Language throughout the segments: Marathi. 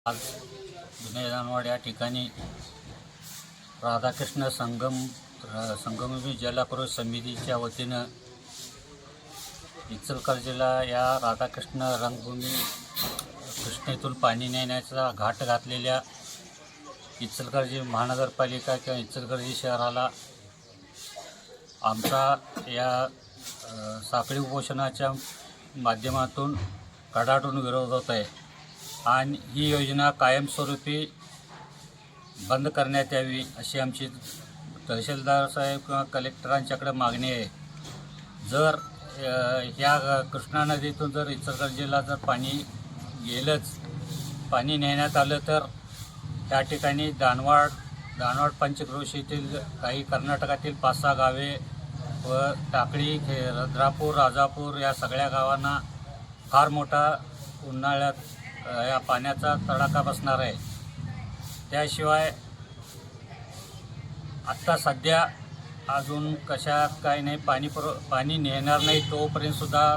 आज जुनेदानवाड या ठिकाणी राधाकृष्ण संगमभूमी जलाक्रोश समितीच्या वतीनं इचलकरंजीला या राधाकृष्ण रंगभूमी कृष्णेतून पाणी नेण्याचा घाट घातलेल्या इचलकरंजी महानगरपालिका किंवा इचलकरंजी शहराला आमचा या साखळी उपोषणाच्या माध्यमातून कडाडून विरोध होत आहे आणि ही योजना कायमस्वरूपी बंद करण्यात यावी अशी आमची तहसीलदार साहेब किंवा कलेक्टरांच्याकडे मागणी आहे. जर ह्या कृष्णा नदीतून जर इचलकरंजीला जर पाणी नेण्यात आलं तर त्या ठिकाणी दानवाड पंचक्रोशीतील काही कर्नाटकातील 5-6 गावे व टाकळी रद्रापूर राजापूर या सगळ्या गावांना फार मोठा उन्हाळ्यात या पाण्याचा तडाखा बसणार आहे. त्याशिवाय आत्ता सध्या अजून कशात काही नाही, पाणी नेणार नाही तोपर्यंतसुद्धा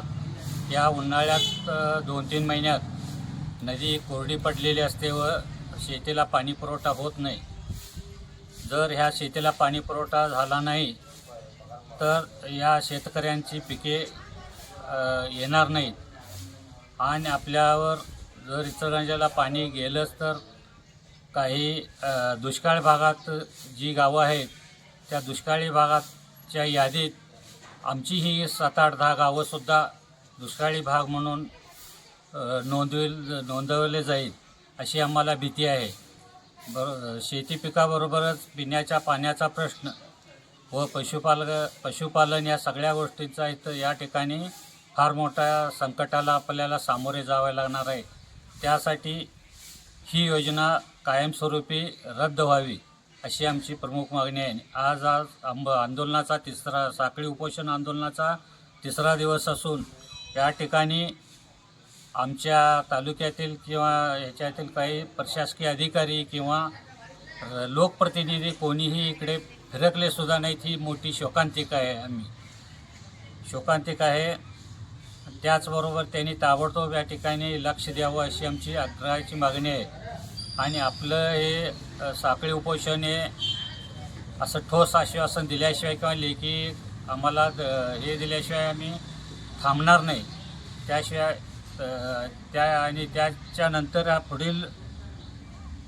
या उन्हाळ्यात 2-3 महिन्यात नदी कोरडी पडलेली असते व शेतीला पाणी पुरवठा होत नाही. जर ह्या शेतीला पाणी पुरवठा झाला नाही तर या शेतकऱ्यांची पिके येणार नाहीत आणि आपल्यावर जर इचलकरंजीला पाणी गेलंच तर काही दुष्काळ भागात जी गावं आहेत त्या दुष्काळी भागाच्या यादीत आमची ही 7-8-10 गावंसुद्धा दुष्काळी भाग म्हणून नोंदवले जाईल अशी आम्हाला भीती आहे. शेती पिकाबरोबरच पिण्याच्या पाण्याचा प्रश्न व पशुपालन या सगळ्या गोष्टींचा इथं या ठिकाणी फार मोठ्या संकटाला आपल्याला सामोरे जावे लागणार आहे. त्यासाठी ही योजना कायमस्वरूपी रद्द व्हावी अशी आमची प्रमुख मागणी आहे. आज आंदोलनाचा साखळी उपोषण आंदोलनाचा 3रा दिवस असून या ठिकाणी आमच्या तालुक्यातील किंवा ह्याच्यातील काही प्रशासकीय अधिकारी किंवा लोकप्रतिनिधी कोणीही इकडे फिरकलेसुद्धा नाहीत. ही मोठी शोकांतिका आहे. शोकांतिका आहे. त्याचबरोबर त्यांनी ताबडतोब या ठिकाणी लक्ष द्यावं अशी आमची आग्रहाची मागणी आहे. आणि आपलं हे साखळी उपोषण हे असं ठोस आश्वासन दिल्याशिवाय किंवा लेखी आम्हाला हे दिल्याशिवाय आम्ही थांबणार नाही. त्याशिवाय त्याच्यानंतर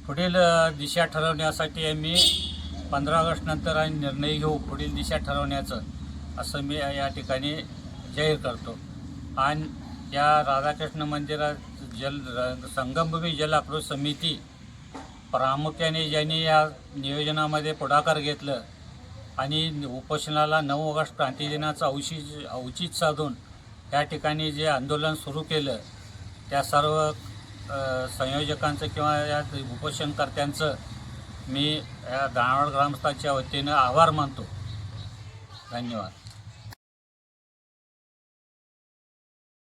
पुढील दिशा ठरवण्यासाठी आम्ही 15 ऑगस्ट नंतर आणि निर्णय घेऊ पुढील दिशा ठरवण्याचं, असं मी या ठिकाणी जाहीर करतो. आणि या राधाकृष्ण मंदिरात संगमभूमी जलाक्रोश समिती प्रामुख्याने ज्यांनी या नियोजनामध्ये पुढाकार घेतलं आणि उपोषणाला 9 ऑगस्ट क्रांतिदिनाचं औचित्य साधून या ठिकाणी जे आंदोलन सुरू केलं त्या सर्व संयोजकांचं किंवा या उपोषणकर्त्यांचं मी या दानवाड ग्रामस्थांच्या वतीनं आभार मानतो. धन्यवाद.